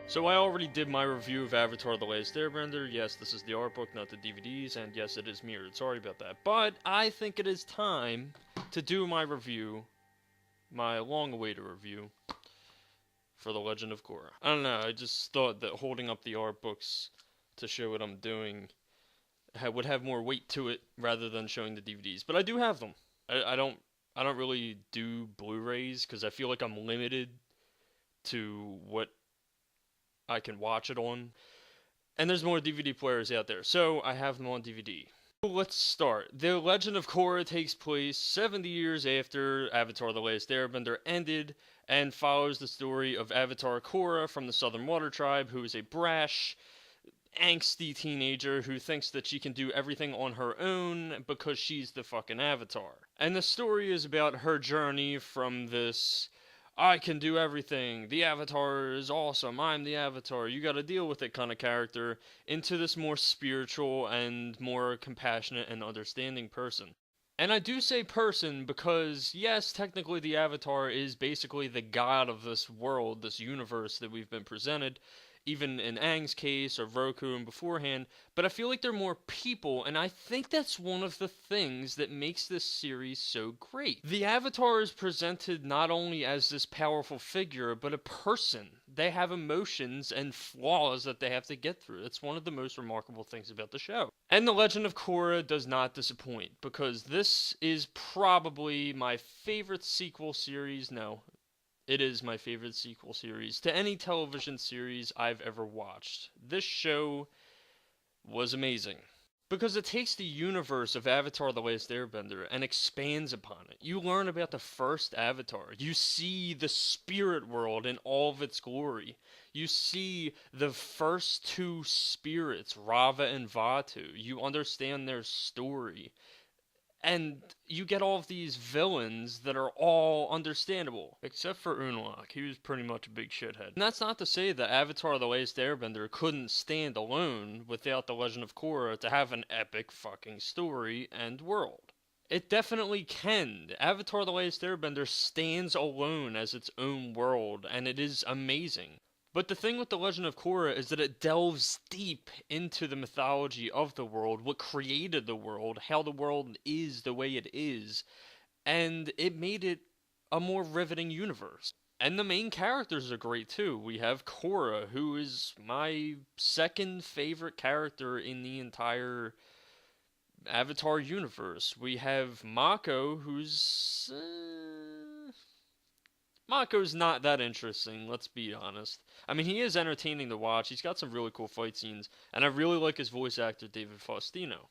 So I already did my review of Avatar the Last Airbender. Yes, this is the art book, not the DVDs, and yes, it is mirrored. Sorry about that. But I think it is time to do my review, my long-awaited review, for The Legend of Korra. I don't know, I just thought that holding up the art books to show what I'm doing would have more weight to it rather than showing the DVDs. But I do have them. I don't really do Blu-rays because I feel like I'm limited to what I can watch it on. And there's more DVD players out there, so I have them on DVD. Let's start. The Legend of Korra takes place 70 years after Avatar the Last Airbender ended and follows the story of Avatar Korra from the Southern Water Tribe, who is a brash, angsty teenager who thinks that she can do everything on her own because she's the fucking Avatar. And the story is about her journey from this I can do everything, the Avatar is awesome, I'm the Avatar, you gotta deal with it kind of character, into this more spiritual and more compassionate and understanding person. And I do say person because, yes, technically the Avatar is basically the god of this world, this universe that we've been presented, even in Aang's case or Roku and beforehand, but I feel like they're more people, and I think that's one of the things that makes this series so great. The Avatar is presented not only as this powerful figure, but a person. They have emotions and flaws that they have to get through. That's one of the most remarkable things about the show. And The Legend of Korra does not disappoint, because this is probably my favorite sequel series. No, it is my favorite sequel series to any television series I've ever watched. This show was amazing because it takes the universe of Avatar the Last Airbender and expands upon it. You learn about the first Avatar. You see the spirit world in all of its glory. You see the first two spirits, Rava and Vatu. You understand their story. And you get all of these villains that are all understandable. Except for Unalaq, he was pretty much a big shithead. And that's not to say that Avatar The Last Airbender couldn't stand alone without The Legend of Korra to have an epic fucking story and world. It definitely can. Avatar The Last Airbender stands alone as its own world, and it is amazing. But the thing with The Legend of Korra is that it delves deep into the mythology of the world, what created the world, how the world is the way it is, and it made it a more riveting universe. And the main characters are great too. We have Korra, who is my second favorite character in the entire Avatar universe. We have Mako, who's Mako's not that interesting, let's be honest. I mean, he is entertaining to watch. He's got some really cool fight scenes, and I really like his voice actor, David Faustino.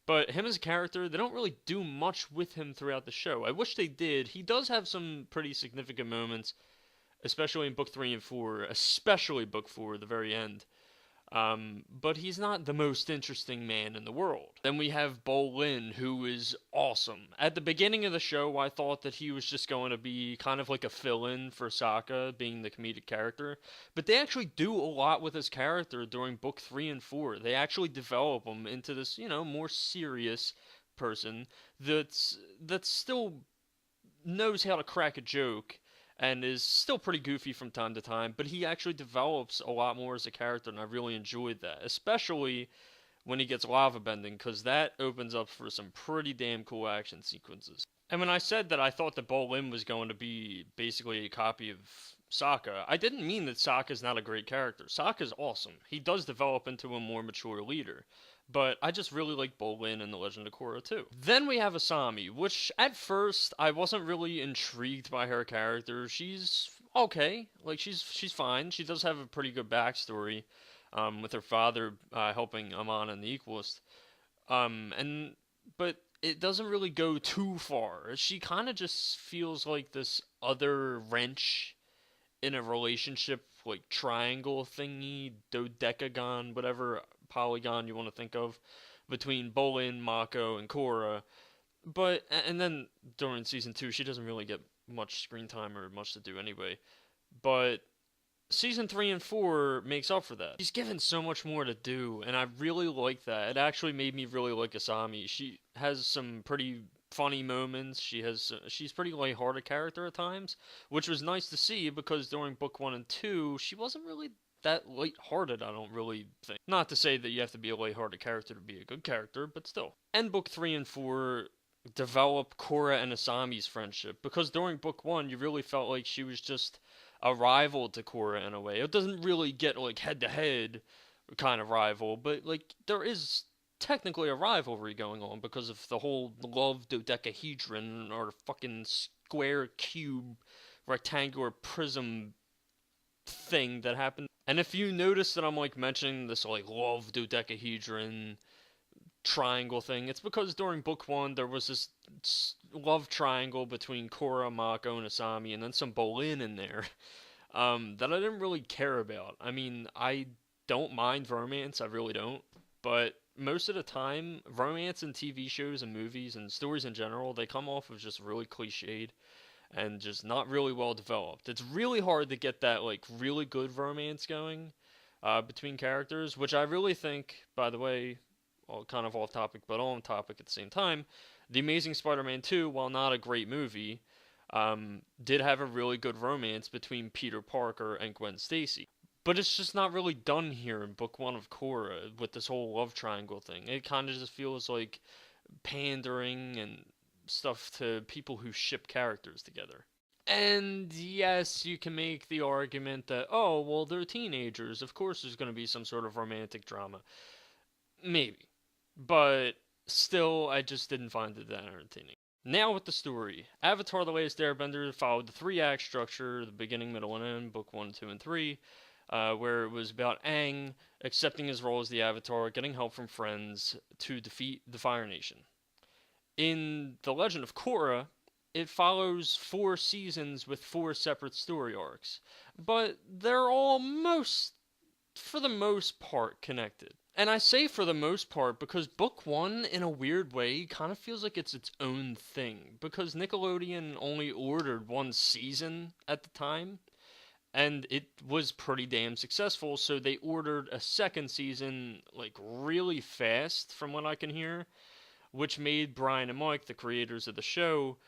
But him as a character, they don't really do much with him throughout the show. I wish they did. He does have some pretty significant moments, especially in book 3 and 4, especially book 4, the very end. But he's not the most interesting man in the world. Then we have Bolin, who is awesome. At the beginning of the show, I thought that he was just going to be kind of like a fill-in for Sokka, being the comedic character. But they actually do a lot with his character during book 3 and 4. They actually develop him into this, more serious person that's still knows how to crack a joke and is still pretty goofy from time to time, but he actually develops a lot more as a character, and I really enjoyed that, especially when he gets lava bending, because that opens up for some pretty damn cool action sequences. And when I said that I thought that Bolin was going to be basically a copy of Sokka, I didn't mean that Sokka's not a great character. Sokka's awesome. He does develop into a more mature leader. But I just really like Bolin and The Legend of Korra too. Then we have Asami, which at first I wasn't really intrigued by her character. She's okay, like she's fine. She does have a pretty good backstory, with her father helping Amon and the Equalist. And but it doesn't really go too far. She kind of just feels like this other wrench in a relationship, like triangle thingy, dodecagon, whatever polygon you want to think of, between Bolin, Mako, and Korra. But and then during season 2, she doesn't really get much screen time or much to do anyway. But season 3 and 4 makes up for that. She's given so much more to do, and I really like that. It actually made me really like Asami. She has some pretty funny moments. She's pretty lighthearted character at times, which was nice to see because during book 1 and 2, she wasn't really that lighthearted, I don't really think. Not to say that you have to be a lighthearted character to be a good character, but still. And book 3 and 4 develop Korra and Asami's friendship, because during book 1 you really felt like she was just a rival to Korra in a way. It doesn't really get like head to head kind of rival, but like there is technically a rivalry going on because of the whole love dodecahedron or fucking square cube rectangular prism thing that happened. And if you notice that I'm like mentioning this like love dodecahedron triangle thing, it's because during book 1 there was this love triangle between Korra, Mako, and Asami, and then some Bolin in there that I didn't really care about. I mean, I don't mind romance, I really don't, but most of the time, romance in TV shows and movies and stories in general, they come off as just really cliched and just not really well developed. It's really hard to get that like really good romance going between characters, which I really think, by the way, well, kind of off topic but on topic at the same time, The Amazing Spider-Man 2, while not a great movie, did have a really good romance between Peter Parker and Gwen Stacy. But it's just not really done here in book 1 of Korra with this whole love triangle thing. It kind of just feels like pandering and stuff to people who ship characters together. And yes, you can make the argument that, oh, well, they're teenagers. Of course there's going to be some sort of romantic drama. Maybe. But still, I just didn't find it that entertaining. Now with the story. Avatar the Last Airbender followed the 3-act structure, the beginning, middle, and end, book 1, 2, and 3, where it was about Aang accepting his role as the Avatar, getting help from friends to defeat the Fire Nation. In The Legend of Korra, it follows 4 seasons with 4 separate story arcs, but they're all for the most part, connected. And I say for the most part because book 1, in a weird way, kind of feels like it's its own thing, because Nickelodeon only ordered 1 season at the time, and it was pretty damn successful, so they ordered a 2nd season, like, really fast, from what I can hear, which made Brian and Mike, the creators of the show,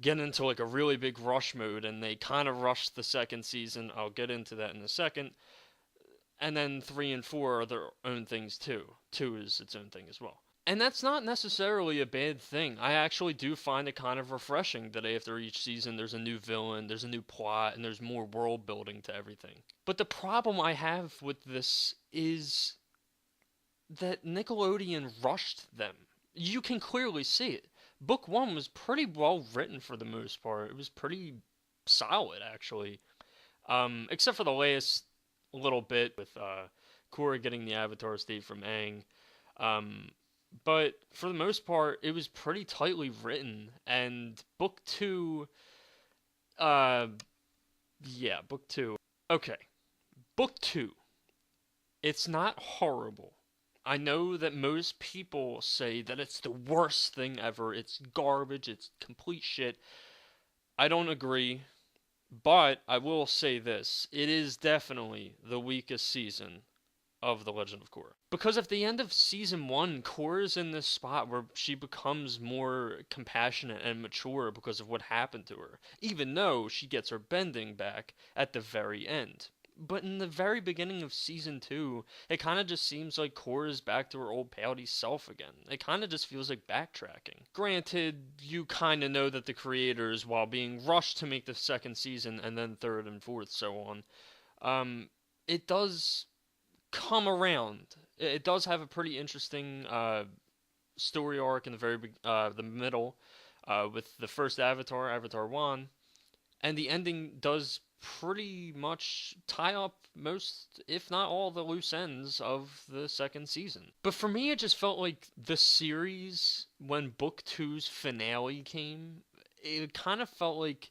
get into, like, a really big rush mode, and they kind of rushed the 2nd season. I'll get into that in a second. And then 3 and 4 are their own things, too. 2 is its own thing as well. And that's not necessarily a bad thing. I actually do find it kind of refreshing that after each season there's a new villain, there's a new plot, and there's more world building to everything. But the problem I have with this is that Nickelodeon rushed them. You can clearly see it. Book 1 was pretty well written for the most part. It was pretty solid, actually. Except for the last little bit with Korra getting the Avatar state from Aang. But for the most part, it was pretty tightly written. And book 2, book 2. Okay, book 2. It's not horrible. I know that most people say that it's the worst thing ever. It's garbage. It's complete shit. I don't agree. But I will say this. It is definitely the weakest season of The Legend of Korra. Because at the end of season 1, Korra's in this spot where she becomes more compassionate and mature because of what happened to her. Even though she gets her bending back at the very end. But in the very beginning of season 2, it kind of just seems like Korra's back to her old pouty self again. It kind of just feels like backtracking. Granted, you kind of know that the creators, while being rushed to make the 2nd season and then 3rd and 4th, so on, it does come around. It does have a pretty interesting story arc in the middle, with the first Avatar, Avatar 1, and the ending does pretty much tie up most, if not all, the loose ends of the 2nd season. But for me, it just felt like the series, when book 2's finale came, it kind of felt like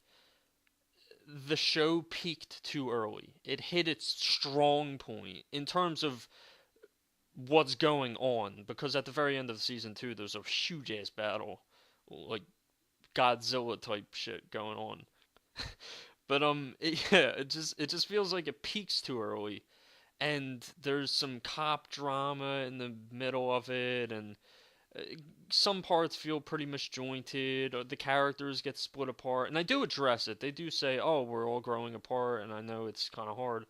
the show peaked too early. It hit its strong point in terms of what's going on, because at the very end of season 2, there's a huge ass battle, like Godzilla type shit going on. But it just feels like it peaks too early, and there's some cop drama in the middle of it, and some parts feel pretty misjointed, or the characters get split apart, and they do address it. They do say, oh, we're all growing apart, and I know it's kind of hard,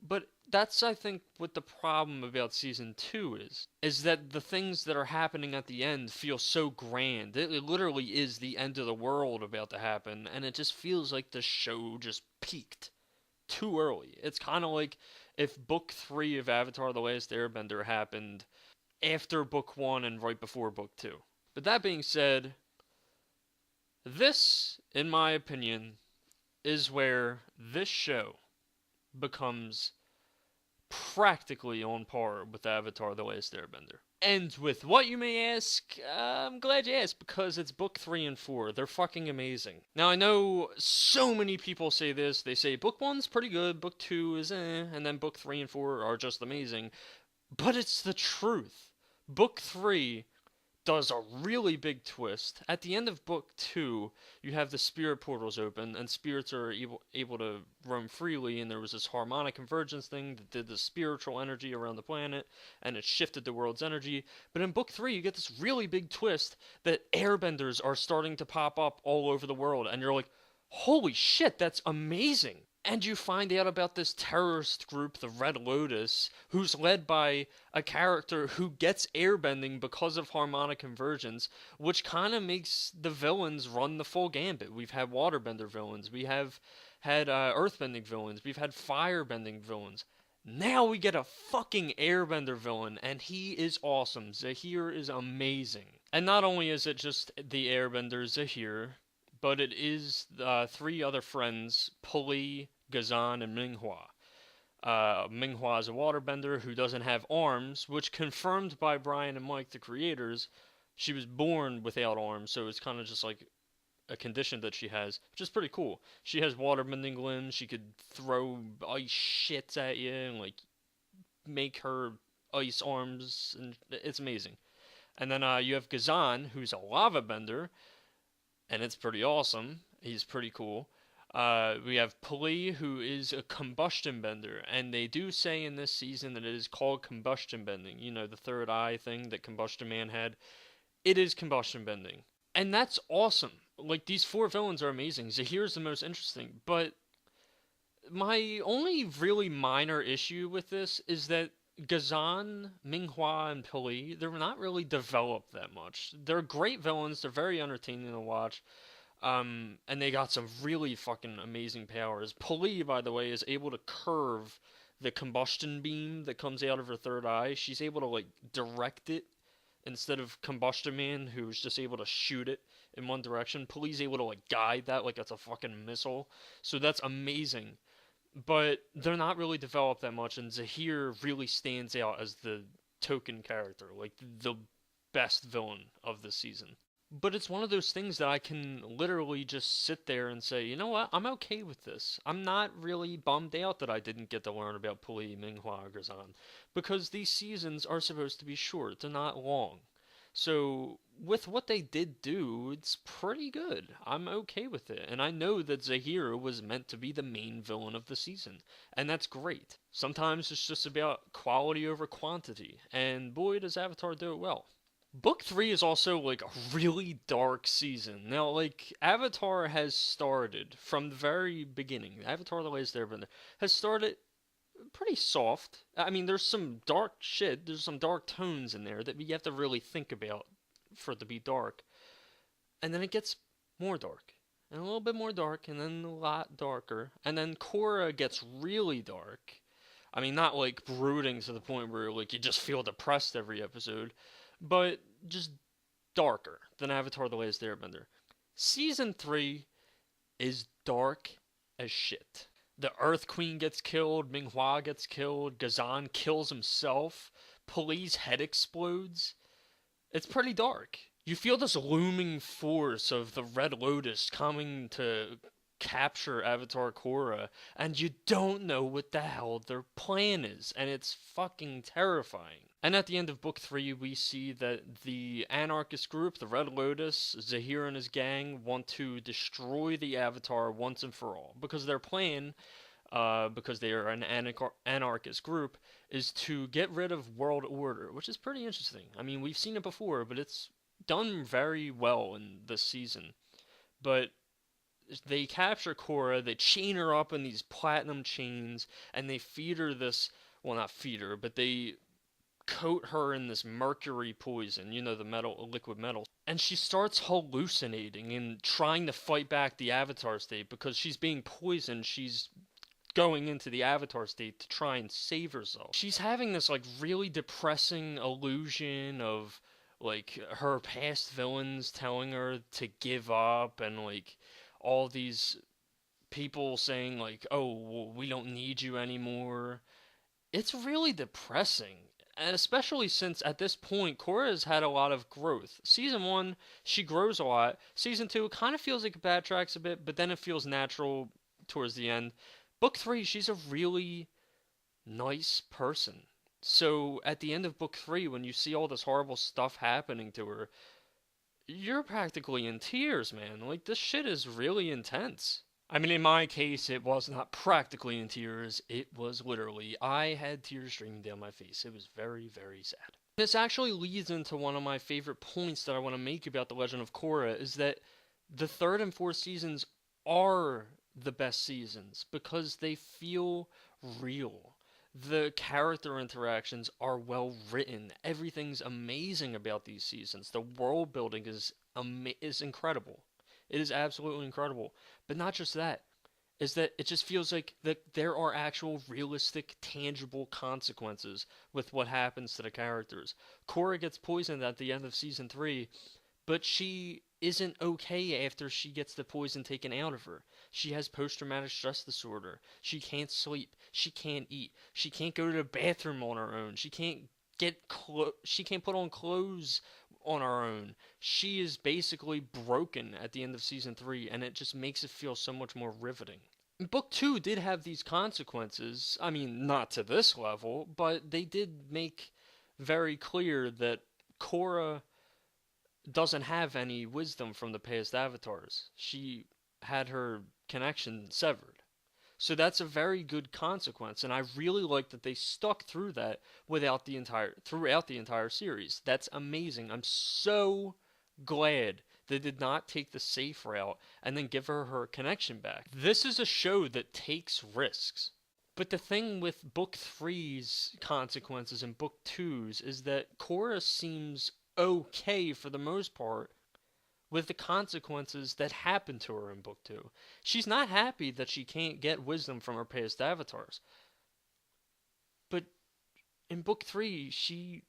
But that's, I think, what the problem about season 2 is that the things that are happening at the end feel so grand. It literally is the end of the world about to happen, and it just feels like the show just peaked too early. It's kind of like if book 3 of Avatar the Last Airbender happened after book 1 and right before book 2. But that being said, this, in my opinion, is where this show becomes practically on par with Avatar the Last Airbender. And with what, you may ask? I'm glad you asked, because it's book 3 and 4. They're fucking amazing. Now, I know so many people say this. They say book 1's pretty good, book 2 is and then book 3 and 4 are just amazing. But it's the truth. Book 3 does a really big twist. At the end of book 2, you have the spirit portals open, and spirits are able to roam freely, and there was this harmonic convergence thing that did the spiritual energy around the planet, and it shifted the world's energy. But in book 3, you get this really big twist that airbenders are starting to pop up all over the world, and you're like, holy shit, that's amazing! And you find out about this terrorist group, the Red Lotus, who's led by a character who gets airbending because of harmonic convergence, which kind of makes the villains run the full gambit. We've had waterbender villains, we have had earthbending villains, we've had firebending villains. Now we get a fucking airbender villain, and he is awesome. Zahir is amazing. And not only is it just the airbender Zahir, but it is 3 other friends, Pulley, Gazan, and Minghua. Minghua is a waterbender who doesn't have arms, which, confirmed by Brian and Mike, the creators, she was born without arms, so it's kind of just like a condition that she has, which is pretty cool. She has waterbending limbs, she could throw ice shits at you, and like make her ice arms, and it's amazing. And then you have Gazan, who's a lava bender, and it's pretty awesome. He's pretty cool. We have Pulley, who is a combustion bender, and they do say in this season that it is called combustion bending. You know, the third eye thing that Combustion Man had. It is combustion bending. And that's awesome. Like, these 4 villains are amazing. Zahir's the most interesting, but my only really minor issue with this is that Gazan, Minghua, and Pulley, they're not really developed that much. They're great villains, they're very entertaining to watch, and they got some really fucking amazing powers. Pulley, by the way, is able to curve the combustion beam that comes out of her third eye. She's able to, like, direct it instead of Combustion Man, who's just able to shoot it in one direction. Pulley's able to, like, guide that like it's a fucking missile. So that's amazing. But they're not really developed that much, and Zahir really stands out as the token character, like the best villain of the season. But it's one of those things that I can literally just sit there and say, you know what, I'm okay with this. I'm not really bummed out that I didn't get to learn about Pulley, Minghua, or Gazan, because these seasons are supposed to be short, they're not long. So, with what they did do, it's pretty good. I'm okay with it. And I know that Zahir was meant to be the main villain of the season. And that's great. Sometimes it's just about quality over quantity. And boy, does Avatar do it well. Book 3 is also, like, a really dark season. Now, like, Avatar has started from the very beginning. Avatar the Last Airbender has started pretty soft. I mean, there's some dark shit, there's some dark tones in there that you have to really think about for it to be dark. And then it gets more dark, and a little bit more dark, and then a lot darker. And then Korra gets really dark. I mean, not like brooding to the point where like you just feel depressed every episode, but just darker than Avatar the Last Airbender. Season 3 is dark as shit. The Earth Queen gets killed, Minghua gets killed, Gazan kills himself, Pulley's head explodes. It's pretty dark. You feel this looming force of the Red Lotus coming to capture Avatar Korra, and you don't know what the hell their plan is, and it's fucking terrifying. And at the end of Book 3, we see that the anarchist group, the Red Lotus, Zahir and his gang, want to destroy the Avatar once and for all. Because their plan, because they are an anarchist group, is to get rid of world order, which is pretty interesting. I mean, we've seen it before, but it's done very well in this season. But they capture Korra, they chain her up in these platinum chains, and they feed her this, well, not feed her, but they coat her in this mercury poison, the metal, liquid metal. And she starts hallucinating and trying to fight back the Avatar state because she's being poisoned. She's going into the Avatar state to try and save herself. She's having this like really depressing illusion of like her past villains telling her to give up, and like all these people saying like, "Oh, well, we don't need you anymore." It's really depressing. And especially since at this point, Korra has had a lot of growth. Season 1, she grows a lot. Season 2, it kind of feels like it backtracks a bit, but then it feels natural towards the end. Book 3, she's a really nice person. So at the end of book 3, when you see all this horrible stuff happening to her, you're practically in tears, man. Like, this shit is really intense. I mean, in my case, it was not practically in tears. It was literally, I had tears streaming down my face. It was very, very sad. This actually leads into one of my favorite points that I want to make about The Legend of Korra, is that the third and fourth seasons are the best seasons because they feel real. The character interactions are well written. Everything's amazing about these seasons. The world building is incredible. It is absolutely incredible. But not just that, is that it just feels like that there are actual realistic, tangible consequences with what happens to the characters. Korra gets poisoned at the end of season 3, but she isn't okay after she gets the poison taken out of her. She has post-traumatic stress disorder. She can't sleep. She can't eat. She can't go to the bathroom on her own. She can't she can't put on clothes on her own. She is basically broken at the end of season 3, and it just makes it feel so much more riveting. Book 2 did have these consequences. I mean, not to this level, but they did make very clear that Korra doesn't have any wisdom from the past avatars. She had her connection severed. So that's a very good consequence, and I really like that they stuck through that throughout the entire series. That's amazing. I'm so glad they did not take the safe route and then give her her connection back. This is a show that takes risks. But the thing with Book 3's consequences and Book 2's is that Korra seems okay for the most part with the consequences that happen to her in Book 2. She's not happy that she can't get wisdom from her past avatars. But in Book 3, she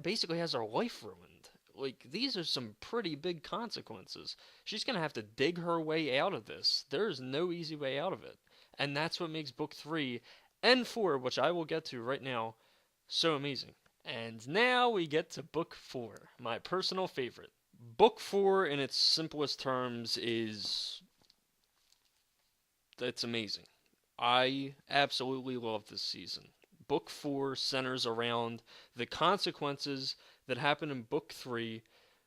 basically has her life ruined. Like, these are some pretty big consequences. She's going to have to dig her way out of this. There's no easy way out of it. And that's what makes Book 3 and 4, which I will get to right now, so amazing. And now we get to Book 4, my personal favorite. Book 4, in its simplest terms, it's amazing. I absolutely love this season. Book 4 centers around the consequences that happen in Book 3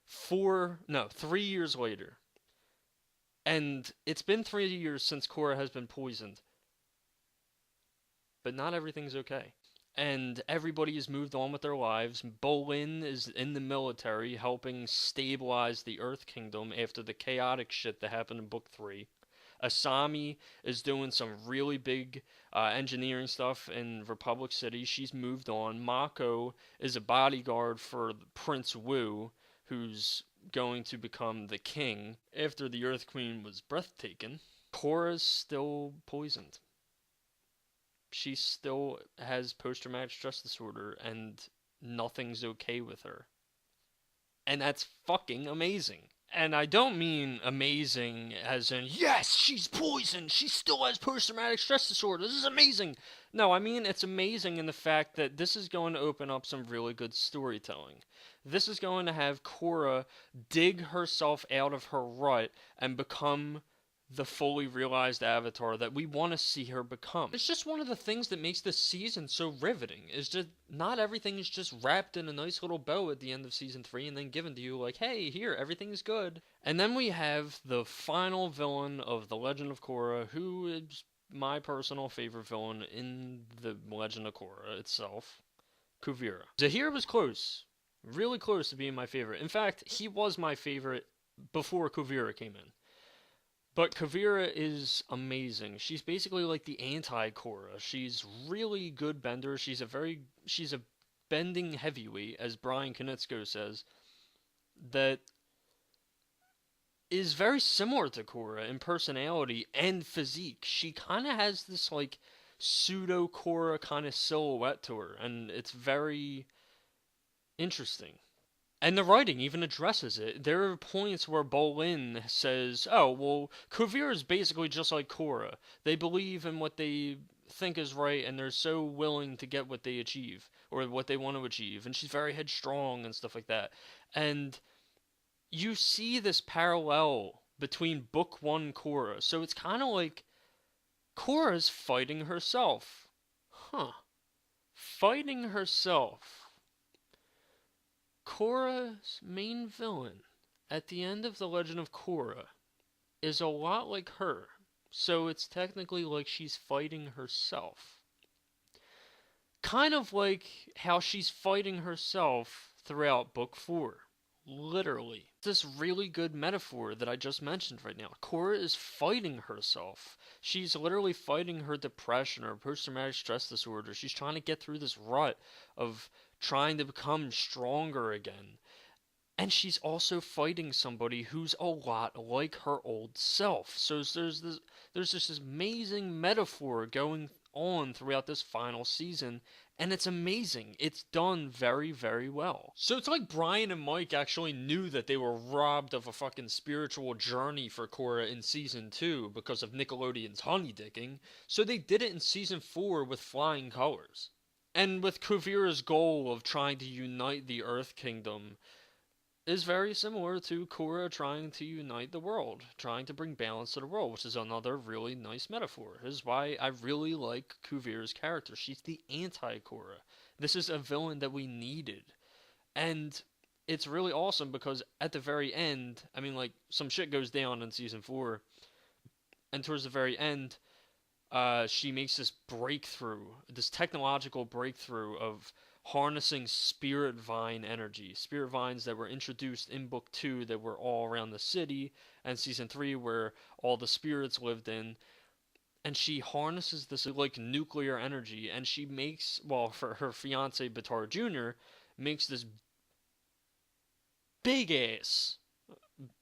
3 years later. And it's been 3 years since Korra has been poisoned. But not everything's okay. And everybody has moved on with their lives. Bolin is in the military helping stabilize the Earth Kingdom after the chaotic shit that happened in Book 3. Asami is doing some really big engineering stuff in Republic City. She's moved on. Mako is a bodyguard for Prince Wu, who's going to become the king after the Earth Queen was breathtaking. Korra's still poisoned. She still has post-traumatic stress disorder, and nothing's okay with her. And that's fucking amazing. And I don't mean amazing as in, yes, she's poisoned, she still has post-traumatic stress disorder, this is amazing. No, I mean it's amazing in the fact that this is going to open up some really good storytelling. This is going to have Korra dig herself out of her rut and become the fully realized avatar that we want to see her become. It's just one of the things that makes this season so riveting, is just not everything is just wrapped in a nice little bow at the end of season 3 and then given to you like, hey, here, everything's good. And then we have the final villain of The Legend of Korra, who is my personal favorite villain in The Legend of Korra itself, Kuvira. Zahir was close, really close to being my favorite. In fact, he was my favorite before Kuvira came in. But Kavira is amazing. She's basically like the anti-Korra. She's really good bender. She's a bending heavyweight, as Brian Konietzko says, that is very similar to Korra in personality and physique. She kind of has this like pseudo Korra kind of silhouette to her, and it's very interesting. And the writing even addresses it. There are points where Bolin says, "Oh, well, Kuvira is basically just like Korra. They believe in what they think is right, and they're so willing to get what they achieve or what they want to achieve." And she's very headstrong and stuff like that. And you see this parallel between Book One Korra. So it's kind of like Korra's fighting herself. Huh. Fighting herself. Korra's main villain at the end of The Legend of Korra is a lot like her, so it's technically like she's fighting herself. Kind of like how she's fighting herself throughout Book 4. Literally. This really good metaphor that I just mentioned right now. Korra is fighting herself. She's literally fighting her depression or post-traumatic stress disorder. She's trying to get through this rut of trying to become stronger again. And she's also fighting somebody who's a lot like her old self. So there's this amazing metaphor going on throughout this final season, and it's amazing. It's done very, very well. So it's like Brian and Mike actually knew that they were robbed of a fucking spiritual journey for Korra in season 2 because of Nickelodeon's honeydicking, so they did it in season 4 with flying colors. And with Kuvira's goal of trying to unite the Earth Kingdom is very similar to Korra trying to unite the world, trying to bring balance to the world, which is another really nice metaphor. This is why I really like Kuvira's character. She's the anti-Korra. This is a villain that we needed. And it's really awesome because at the very end, I mean, like, some shit goes down in season 4, and towards the very end, she makes this breakthrough, this technological breakthrough of harnessing spirit vine energy. Spirit vines that were introduced in book 2 that were all around the city, and season 3 where all the spirits lived in. And she harnesses this like nuclear energy, and she makes, well, for her fiance Batar Jr., makes this big ass,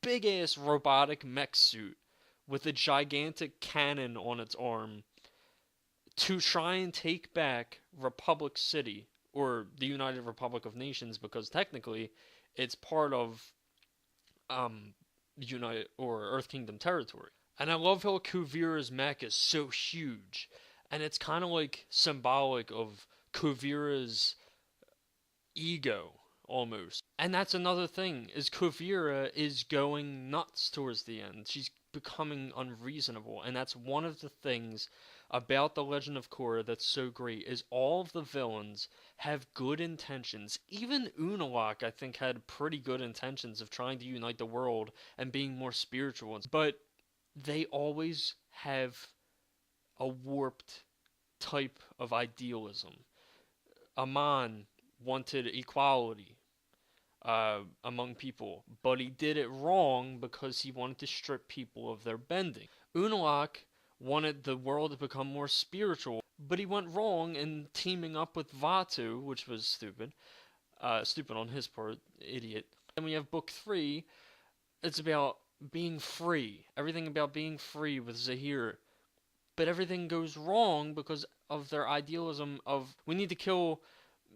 big ass robotic mech suit with a gigantic cannon on its arm to try and take back Republic City, or the United Republic of Nations, because technically it's part of United or Earth Kingdom territory. And I love how Kuvira's mech is so huge, and it's kind of like symbolic of Kuvira's ego almost. And that's another thing, is Kuvira is going nuts towards the end. She's becoming unreasonable, and that's one of the things about The Legend of Korra that's so great, is all of the villains have good intentions. Even Unalaq, I think, had pretty good intentions of trying to unite the world and being more spiritual, but they always have a warped type of idealism. Aman wanted equality among people, but he did it wrong because he wanted to strip people of their bending. Unalaq wanted the world to become more spiritual, but he went wrong in teaming up with Vaatu, which was stupid. Stupid on his part, idiot. Then we have book 3, it's about being free. Everything about being free with Zahir. But everything goes wrong because of their idealism of, we need to kill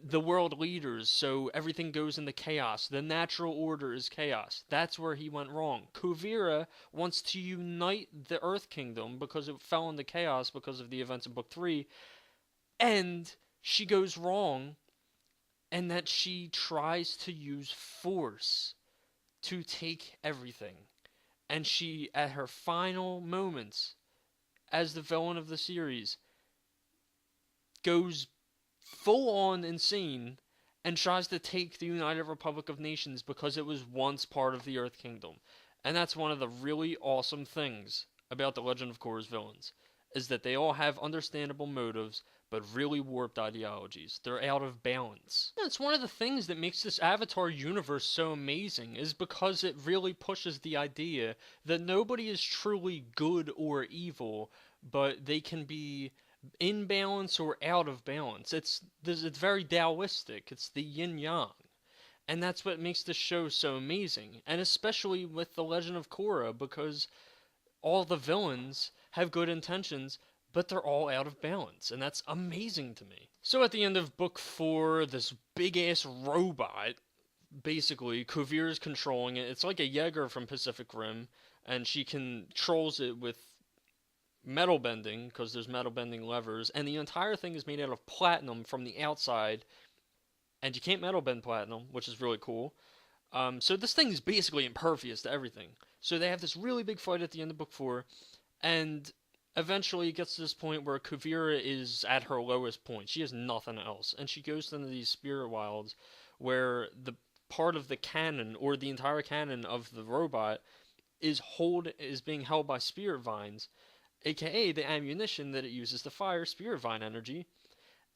the world leaders, so everything goes into chaos. The natural order is chaos. That's where he went wrong. Kuvira wants to unite the Earth Kingdom because it fell into chaos because of the events of Book 3, and she goes wrong, and that she tries to use force to take everything. And she, at her final moments, as the villain of the series, goes full-on insane and tries to take the United Republic of Nations because it was once part of the Earth Kingdom. And that's one of the really awesome things about The Legend of Korra's villains, is that they all have understandable motives, but really warped ideologies. They're out of balance. That's one of the things that makes this Avatar universe so amazing, is because it really pushes the idea that nobody is truly good or evil, but they can be in balance or out of balance. It's very Taoistic. It's the yin yang. And that's what makes the show so amazing. And especially with The Legend of Korra, because all the villains have good intentions, but they're all out of balance, and that's amazing to me. So at the end of book 4, this big ass robot, basically, Kuvira's controlling it. It's like a Jaeger from Pacific Rim, and she controls it with metal bending, because there's metal bending levers, and the entire thing is made out of platinum from the outside, and you can't metal bend platinum, which is really cool. So this thing is basically impervious to everything. So they have this really big fight at the end of book 4, and eventually it gets to this point where Kuvira is at her lowest point. She has nothing else, and she goes into these spirit wilds where the part of the cannon, or the entire cannon of the robot, is being held by spirit vines, aka the ammunition that it uses to fire spirit vine energy.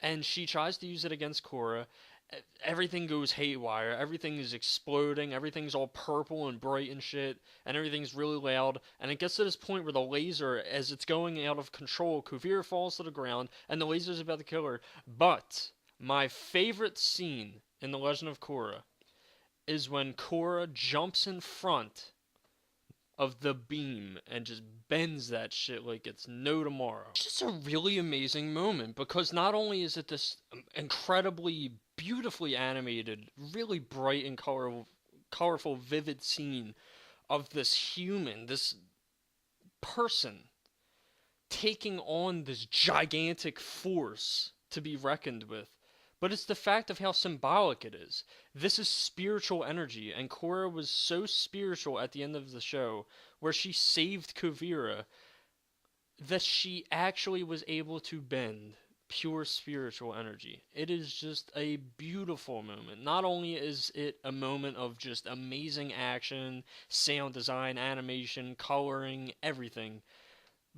And she tries to use it against Korra. Everything goes haywire. Everything is exploding. Everything's all purple and bright and shit. And everything's really loud. And it gets to this point where the laser, as it's going out of control, Kuvira falls to the ground, and the laser's about to kill her. But my favorite scene in The Legend of Korra is when Korra jumps in front of the beam and just bends that shit like it's no tomorrow. It's just a really amazing moment, because not only is it this incredibly beautifully animated, really bright and colorful, vivid scene of this human, this person taking on this gigantic force to be reckoned with, but it's the fact of how symbolic it is. This is spiritual energy, and Korra was so spiritual at the end of the show, where she saved Kuvira, that she actually was able to bend pure spiritual energy. It is just a beautiful moment. Not only is it a moment of just amazing action, sound design, animation, coloring, everything,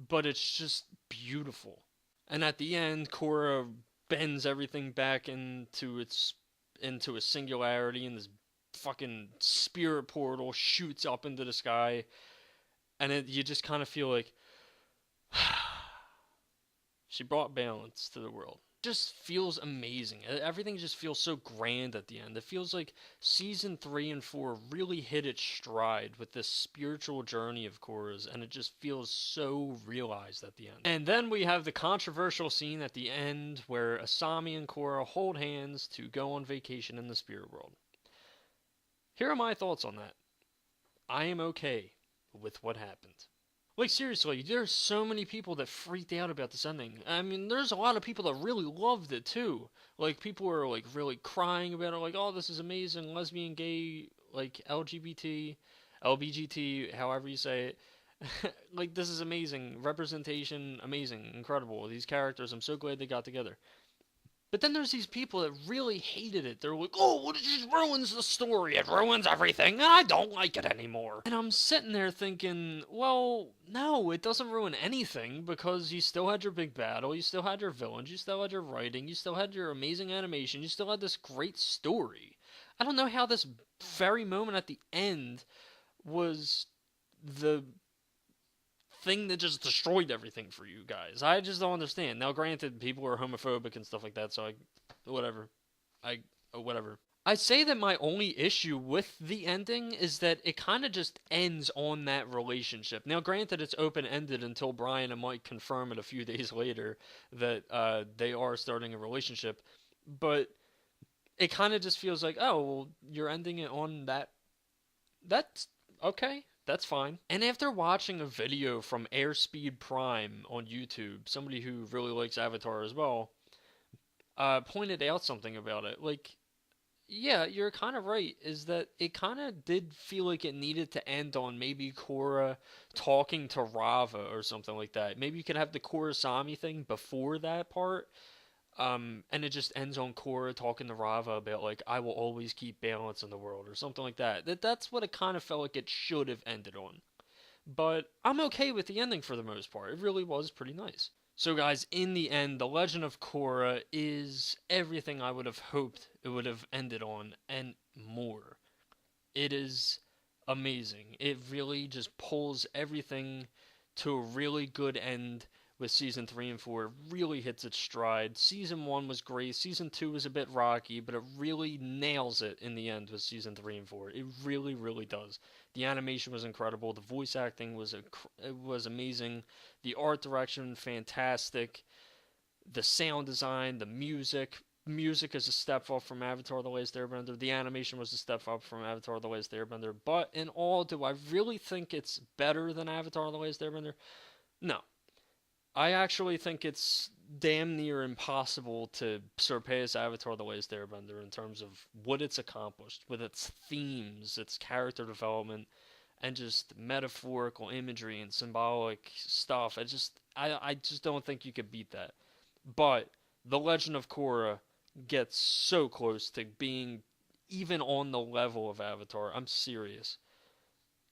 but it's just beautiful. And at the end, Korra bends everything back into a singularity, and this fucking spirit portal shoots up into the sky, and you just kind of feel like she brought balance to the world. It just feels amazing. Everything just feels so grand at the end. It feels like season 3 and 4 really hit its stride with this spiritual journey of Korra's, and it just feels so realized at the end. And then we have the controversial scene at the end where Asami and Korra hold hands to go on vacation in the spirit world. Here are my thoughts on that. I am okay with what happened. Like, seriously, there's so many people that freaked out about this ending. I mean, there's a lot of people that really loved it, too. Like, people were, like, really crying about it, like, oh, this is amazing, lesbian, gay, like, LGBT, LBGT, however you say it. Like, this is amazing. Representation, amazing, incredible. These characters, I'm so glad they got together. But then there's these people that really hated it. They're like, oh, well, it just ruins the story. It ruins everything, and I don't like it anymore. And I'm sitting there thinking, well, no, it doesn't ruin anything, because you still had your big battle, you still had your villains, you still had your writing, you still had your amazing animation, you still had this great story. I don't know how this very moment at the end was the thing that just destroyed everything for you guys. I just don't understand. Now, granted, people are homophobic and stuff like that, so whatever. I'd say that my only issue with the ending is that it kind of just ends on that relationship. Now, granted, it's open-ended until Brian and Mike confirm it a few days later that they are starting a relationship, but it kind of just feels like, oh, well, you're ending it on that. That's okay. That's fine. And after watching a video from Airspeed Prime on YouTube, somebody who really likes Avatar as well, pointed out something about it. Like, yeah, you're kind of right, is that it kind of did feel like it needed to end on maybe Korra talking to Rava or something like that. Maybe you could have the Korrasami thing before that part, and it just ends on Korra talking to Rava about, like, I will always keep balance in the world, or something like that. That's what it kind of felt like it should have ended on. but I'm okay with the ending for the most part. It really was pretty nice. So, guys, in the end, The Legend of Korra is everything I would have hoped it would have ended on, and more. It is amazing. It really just pulls everything to a really good end with season 3 and 4. It really hits its stride. Season 1 was great. Season 2 was a bit rocky, but it really nails it in the end with season 3 and 4. It really, really does. The animation was incredible. The voice acting was amazing. The art direction, fantastic. The sound design, the music is a step up from Avatar the Last Airbender. The animation was a step up from Avatar the Last Airbender. But in all, do I really think it's better than Avatar the Last Airbender? No. I actually think it's damn near impossible to surpass Avatar the Last Airbender in terms of what it's accomplished with its themes, its character development, and just metaphorical imagery and symbolic stuff. I just don't think you could beat that. But The Legend of Korra gets so close to being even on the level of Avatar. I'm serious.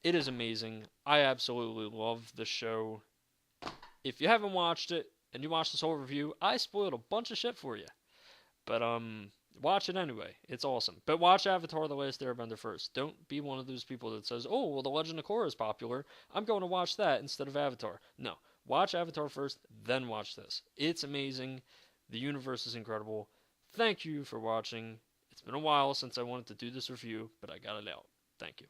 It is amazing. I absolutely love the show. If you haven't watched it and you watched this whole review, I spoiled a bunch of shit for you. But watch it anyway. It's awesome. But watch Avatar The Last Airbender first. Don't be one of those people that says, "Oh, well, The Legend of Korra is popular. I'm going to watch that instead of Avatar." No. Watch Avatar first, then watch this. It's amazing. The universe is incredible. Thank you for watching. It's been a while since I wanted to do this review, but I got it out. Thank you.